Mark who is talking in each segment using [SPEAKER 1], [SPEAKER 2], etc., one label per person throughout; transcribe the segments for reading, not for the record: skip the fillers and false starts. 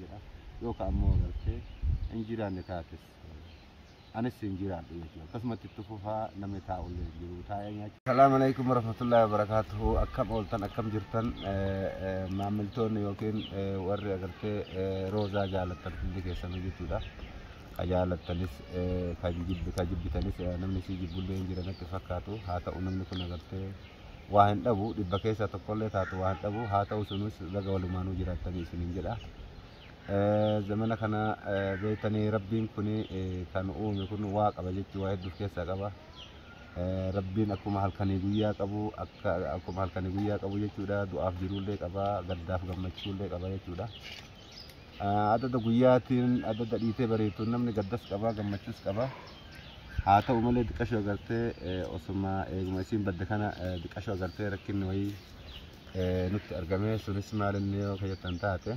[SPEAKER 1] jedha yoo ka ammoo agartee injiraanne taates anis injiraadhu jechuudha akkasumatti itti fufaa namni taa'ullee jiru taa'ee nyaachuu. Assalaamu alaykum warahmatullahi wabarakatuhu akkam ooltan akkam jirtan maamiltoonni yookiin warri agartee roozaa jaalattan hundi keessanii jechuudha. Kajaalattanis kajibbitanis namni si jibbullee hin jiran akka fakkaatu haa ta'u namni kun agartee waa hin dhabu dhibba keessa tokkollee taatu waa hin dhabu haa ta'u sunis laga walumaanuu jiraatanii isiniin jedha. Zamana kana beektanii rabbiin kun kan uume kun waa qaba jechuu waa hedduuf keessaa qaba. Rabbiin akkuma halkanii guyyaa qabu jechuudha du'aaf jirullee qaba gaddaaf gammachuullee qaba jechuudha. Adda guyyaatiin adda dhiitee bareetuun namni gaddas qaba gammachuus qaba. Haa ta'u malee diqashoo agartee osuma eeguma isiin badda kana diqashoo agartee rakkinni wayii nutti argame sunis maalinni yoo fayyatan taate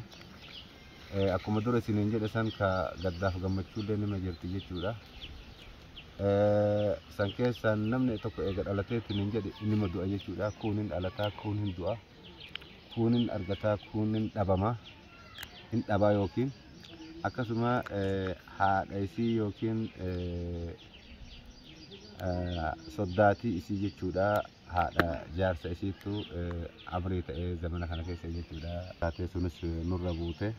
[SPEAKER 1] akkuma dura isiniin jedhe san ka gaddaaf gammachuullee nima jirti jechuudha. San keessaan namni tokko eega dhalateetiin hin jedhe nima du'a jechuudha. Kunin dhalataa kunin du'a kunin argataa kunin dhabama. Hin dhabaa yookiin akkasuma haadha isii yookiin soddaatii isii jechuudha haadha jaarsa isiitu amrii ta'ee zamana kana keessa jechuudha. Taatee sunis nurra buute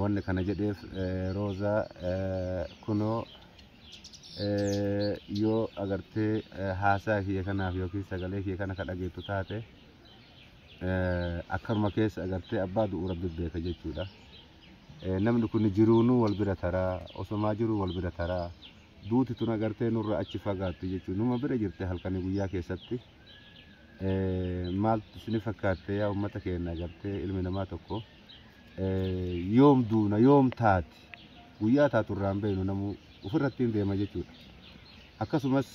[SPEAKER 1] wanni kana jedheef roozaa kunoo yoo agartee haasaa kiyya kanaaf yookiin sagalee kiyya kana ka dhageettu taate akkaruma keessa agartee abbaa du'u rabbi beeka jechuudha. Namni kun jiruunuu wal bira taraa osomaa jiru wal bira taraa duuti tun agartee nurra achi fagaattu jechuudha. Numa bira jirte halkanii guyyaa keessatti maaltu isini fakkaatte yaa uummata keenya agartee ilmi namaa tokko yoom duuna yoom taati guyyaa taaturraan beenu namu ofirratti hin deema jechuudha. Akkasumas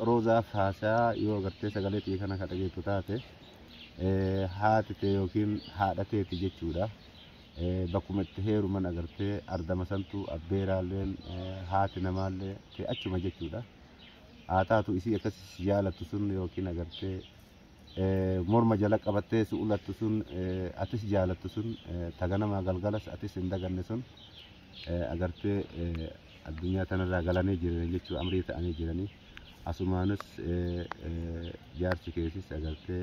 [SPEAKER 1] roozaaf haasaa yoo agartee sagalee xiyya kana ka dhageettu taate haati ta'e yookiin haadha ta'eeti jechuudha. Bakkuma itti heeruman agartee ardama santu abbeeraalleen haati namaallee ta'e achuma jechuudha. Haa taatu isii akkas jaalattu sun yookiin agartee morma jala qabattee si ulattu sun atis jaalattu sun taganamaa galgalas atis hin daganne sun agartee addunyaa tanarraa galanii jiran jechuudha amrii ta'anii jiranii. Asumaanis jaarsi keessis agartee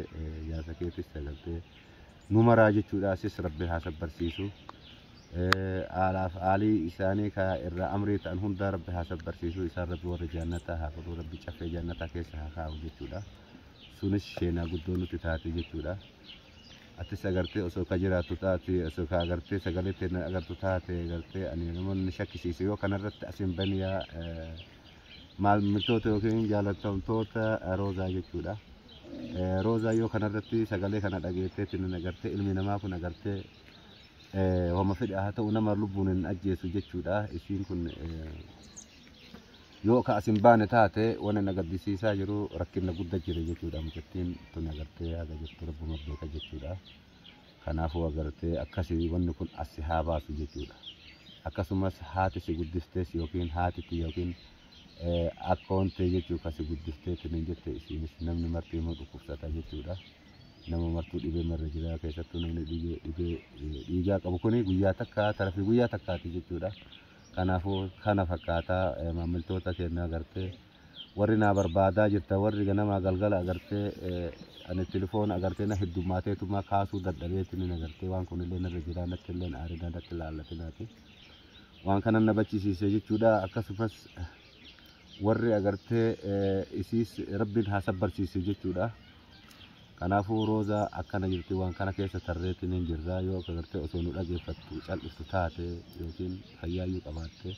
[SPEAKER 1] jaarsa keetis agartee numaraa jechuudha. Asis rabbi haa sabbarsiisu aalaaf aalii isaanii ka irraa amrii ta'an hunda rabbi haa sabbarsiisu isaan rabbi warra jannataa haa fudhu rabbi caffee jannataa keessa haa kaa'u jechuudha. Sunis sheenaa guddoo nuti taate jechuudha. Atis agartee osoo ka jiraattu taate osoo ka agartee sagalee teenya agartu taate agartee ani namoonni shakkisiise yoo kanarratti asin baniyaa maamiltoota yookiin jaalatamtoota roozaa jechuudha. Roozaa yoo kanarratti sagalee kana dhageetteetiin agartee ilmi namaa kun agartee homa fedhe haa ta'u nama lubbuun hin ajjeesu jechuudha. Isiin kun yoo ka asin baane taate wanni nagaddisiisaa jiru rakkina guddaa jira jechuudha. Mucattiin tun agartee haga jirtu rabbuma beeka jechuudha. Kanaafuu agartee akkasii wanni kun asi haa baasu jechuudha. Akkasumas haati si guddiftees yookiin haatiti yookiin akka wantee jechuudha kasi guddiftee tuniin jette isiinis namni martii immoo dhukkubsata jechuudha. Nama martuu dhibee marra jira keessattuu namni dhiigaa qabu kuni guyyaa takka tarafii guyyaa takkaati jechuudha. Kanaafuu kana fakkaataa maamiltoota keenya agartee warri naa barbaadaa jirta warri ganama galgala agartee ani telefoona agartee na heddumaateetuma kaasuu dadhabeetiin agartee waan kunillee narra jira natti illee aarinaa natti laallatinaati. Waan kana na bachisiise jechuudha. Akkasumas warri agartee isiis rabbiin haa sabbarsiise jechuudha. Kanaafuu roozaa akkana jirti waan kana keessa tarreetiin hin jirra yoo agartee osoo nu dhageeffattu cal'iftu taate yookiin fayyaayyuu qabaatte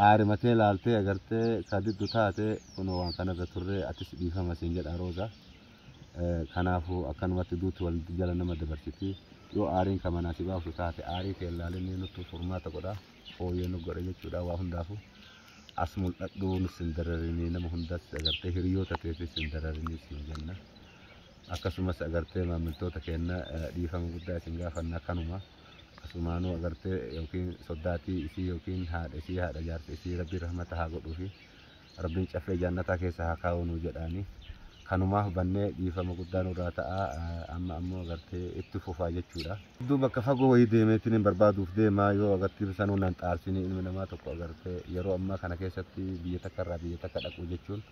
[SPEAKER 1] aarimatee laaltee agartee kadiddu taate kun waan kanarra turree atis dhiifama siin jedha roozaa. Kanaafuu akkanumatti duuti wal jala nama dabarsiti yoo aariin kamanaa si baaftu taate aarii kee ilaalinni nutti furmaata godha fooyyee nu godha jechuudha. Waa hundaafuu as mul'adhuu nus hin dararinii nama hundas agartee hiriyoota teetis hin dararinii siin jenna. Akkasumas agartee maamiltoota keenya dhiifama guddaa isin gaafannaa kanuma. Asumaanuu agartee yookiin soddaatii isii yookiin haadha isii haadha jaarsa isii rabbi rahmata haa godhuu fi rabbiin caffee jannataa keessa haa kaa'u nu jedhaani. kanumaaf bannee dhiifama guddaan irraa ta'a amma ammoo agartee itti fufaa jechuudha. Iddoo bakka fagoo wayii deemeetiin barbaaduuf deemaa yoo agartee sanuu nan xaarsinii ilmi namaa tokko agartee yeroo ammaa kana keessatti biyya takka irraa biyya takka dhaqu jechuun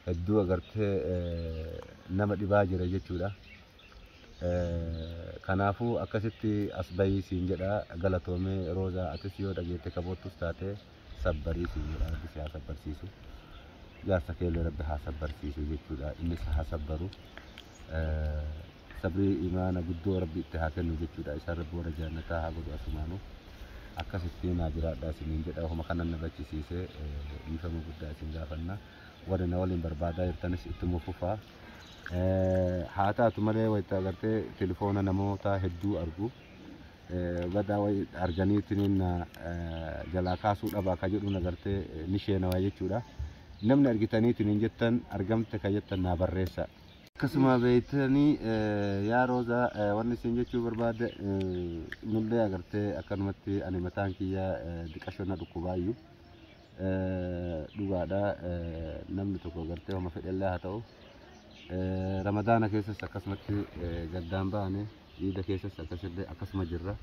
[SPEAKER 1] hedduu agartee nama dhibaa jira jechuudha. Kanaafuu akkasitti as bahii siin jedha galatoomee Roozaa atis yoo dhageette kaboottus taate sabbarii siin jedha abbi haa sabbarsiisu. Jaarsa keellee rabbi haa sabbarsiisu jechuudha innis haa sabbaru. Sabrii imaana guddoo rabbi itti haa kennu jechuudha isaan rabbi warra jannataa haa godhu asumaanu. Akkasitti naa jiraadhaa isiniin jedha homa kanan na bachisiisee dhiifama guddaa isin gaafanna. Warri na waliin barbaadaa jirtanis ittuma fufaa. Haa taatu malee wayita agartee telefoona namoota hedduu argu. Badaa wayi arganiitiin jalaa kaasuu dhabaa ka jedhuun agartee ni sheenawaa jechuudha. Namni argitaniitiin jettan argamte ka jettan naa barreessa. Akkasuma beeytanii yaa Roozaa wanni isin jechuu barbaade nullee agartee akkanumatti ani mataan kiyya diqashonna dhukkubaayyuu dhugaadha namni tokko agartee homa fedhellee haa ta'u. Ramadaana keessas akkasumatti gaddaan baane iida keessas akkasuma jirra.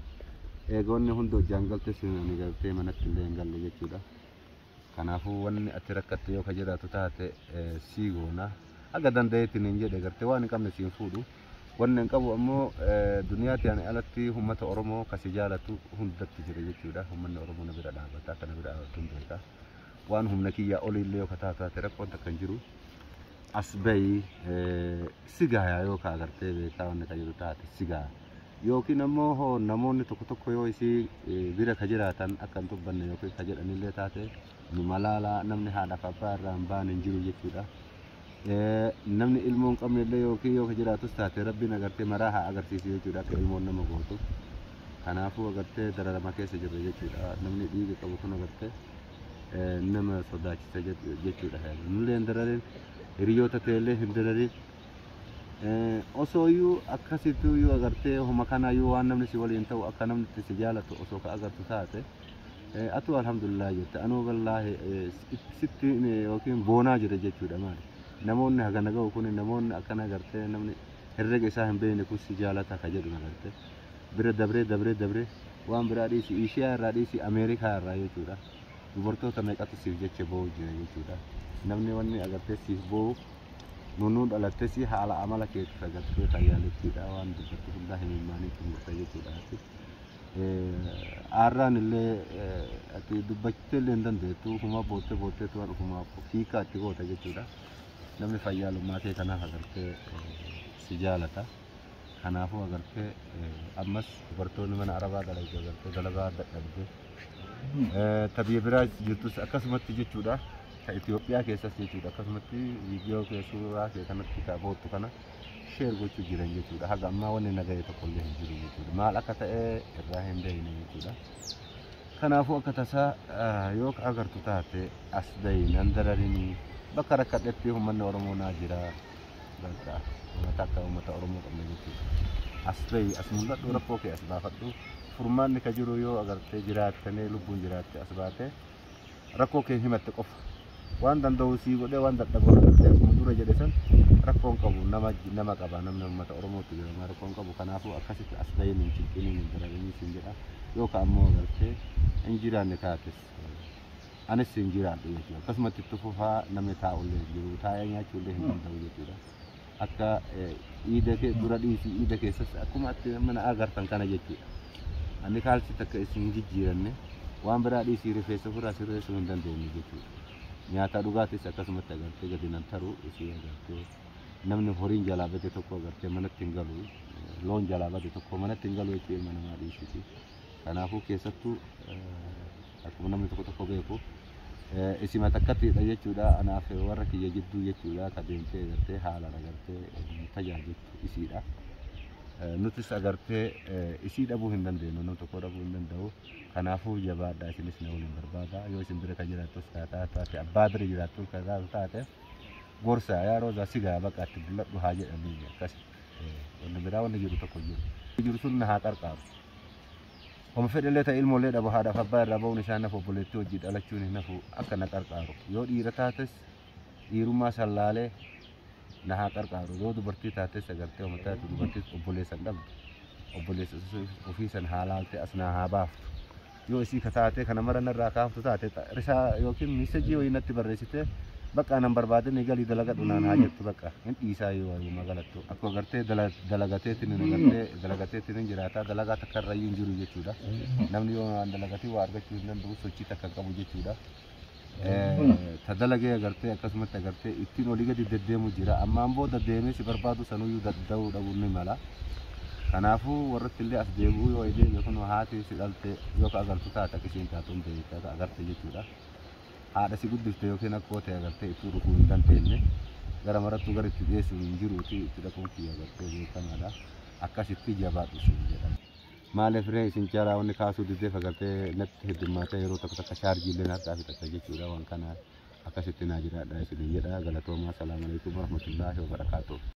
[SPEAKER 1] Eegoonni hundi hojjaan galte sinani galtee manatti illee hin galle jechuudha. Kanaafuu wanni ati rakkatte yoo ka jiraatu taate sii goona. Aga dandeettiin hin jedhe gartee waan hin qabne siin fuudhu. Wanni hin qabu ammoo duniyaatti ani alatti uummata Oromoo kasi jaalatu hundatti jira jechuudha. Uummanni Oromoo na bira dhaabata kana bira dhaabatu hin beeka. Waan humna kiyyaa olillee yoo ka taate rakkoon takka hin jiru. Asbayi sigaa yoo ka agartee beekaa wanni ka jiru taate sigaa. Yookiin ammoo hoo namoonni tokko yoo isii bira ka jiraatan akka hin tubbanne yookiin ka jedhanillee taate nu malaalaa namni haadhaaf abbaa irraa hin baane hin jiru jechuudha. Namni ilmoo hin qabnellee yookiin yoo ka jiraatus taate rabbiin agartee maraa haa agarsiisu jechuudha akka ilmoon nama gootu. Kanaafuu agartee dararama keessa jirra jechuudha. Namni dhiiga qabu kun agartee nama sodaachisa jechuudha. Nullee hin dararin hiriyoota ta'ellee hin dararin. Osoo iyyuu akkasitti iyyuu agartee homa kana iyyuu waan namni si waliin ta'u akka namni itti si jaalatu osoo ka agartu taate atu alhamdulillah jette anuu wallaahi sitti yookiin boonaa jira jechuudha maali. Namoonni hagana ga'u kun namoonni akkana agartee namni herrega isaa hin beekne kun si jaalata ka jedhu agartee bira dabree waan biraa dhiisi Ishiyaa irraa dhiisi Ameerikaa irraa jechuudha. Dubartoota meeqatu siif jecha boo'u jira jechuudha. Namni wanni agartee siif boo'u nunu dhalattee si haala amala keetti agartee tayyaalettiidha waan dubbatu hundaa hin himaanii xumurta jechuudha. Aarraan illee ati dubbattee illee hin dandeettu huma boottee waan ufumaa hiikaa itti goota jechuudha. Namni fayyaalummaa kee kanaaf agartee si jaalata. Kanaafuu agartee ammas dubartoonni mana arabaa dalagu agartee dalagaa dadhabdee tabii biraa jirtus akkasumatti jechuudha. Itoophiyaa keessas jechuudha akkasumatti viidiyoo suuraa kee kanatti ka boottu kana sheer gochuu jiran jechuudha. Haga ammaa wanni nagahee tokkollee hin jiru jechuudha. Maal akka ta'e irraa hin beekne jechuudha. Kanaafuu akka tasaa yoo agartu taate as bahi nan dararinii bakka rakkadhetti uummanni Oromoo naa jira. Bakka uummata akka uummata Oromoo qabna jechuudha. As bahi as mul'adhu rakkoo kee as baafadhu. Furmaanni ka jiru yoo agartee jiraattanii lubbuun jiraatte as baate rakkoo kee himatte qofa. Waan danda'u sii godhee waan dadhaboo agartee akkuma dura jedhe san rakkoon qabu nama qaba namni uummata Oromootti jedhama rakkoon qabu. Kanaafuu akkasitti as bahee hin cinqinii hin dararinii siin jedha. Yookaan ammoo agartee hin jiraanne taates anis hin jiraadhu jechuudha. Akkasumatti itti fufaa namni taa'ullee hin jiru taa'ee nyaachuullee hin danda'u jechuudha. Akka iida kee dura dhiisii iida keessas akkuma atti mana agartan kana jechuudha. Ani kaalsi takka isin jijjiiranne waan biraa dhiisii rifeensa ofirraa sirreessuu hin dandeenye jechuudha. Nyaata dhugaatis akkasumatti agartee gadi nan taru isii agartee namni horiin jalaa bade tokko agartee manatti hin galu loon jalaa bade tokko manatti hin galu jechuudha ilma namaa dhiisiti. Kanaafuu keessattuu akkuma namni tokko beeku isima takkattiidha jechuudha. Anaaf warra kiyya jidduu jechuudha ka deemtee agartee haalaan agartee tajaajiltu isiidha. Nutis agartee isii dhabuu hin dandeenyu namni tokko dhabuu hin danda'u. Kanaafuu jabaadhaa isinis na waliin barbaada yoo isin bira ka jiraattus taate abbaa bira jiraattus taate gorsa yaa Roozaa sigaa bakka itti buladhu haa jedhanii akkas wanni biraa wanni jiru tokko jiru sun na haa qarqaaru. Homa fedhellee ta'e ilmoollee dhabu haadhaaf abbaa irraa ba'uun isaan nafu obboleettii hojii dhalachuun hin nafu akka na qarqaaru yoo dhiira taates dhiirummaa sallaalee nahaa qarqaaru yoo dubartii taates agartee uummata dubartii obboleessan dhabdu obboleessa ofii san haalaalte as naa haa baaftu yoo isii kataate kana mara narraa kaaftu taate risaa yookiin misejii wayinatti barreessite bakka nan barbaadne galii dalaga dhunaan haa jettu bakka hin dhiisaa yoo magalattu akka agartee dalagateetiin jiraata dalagaa takka irra hin jiru jechuudha namni yoo dalagatee waa argachuu hin danda'u sochii takka qabu jechuudha tadalagee agartee akkasumatti agartee ittiin olii gadi deddeemu jira ammaan booda deemee si barbaadu sanuyyuu dadda'uu dhabuun ni mala kanaafuu warratti illee as deebi'uu yoo idee yookiin haati si dhalte yookaan agartu taate akkasiin taatuun beektaa agarte jechuudha haadha si guddifte yookiin akkoo ta'e agartee itti dhufuu hin dandeenye gara marattuu gara itti dhiyeessu hin jiruuti itti dhaquun kiyya agartee beekamaadha akkasitti jabaadhu sun jedhama. Maaliif ree isin caalaa wanni kaasuu diddeef agartee natti heddummaatee yeroo tokko takka shaarjiillee harkaa fixatta jechuudha waan kana akkasitti naa jiraadha isin jedha galatoomaa salaamu alaikum warahmatullaahi wabarakaatuh.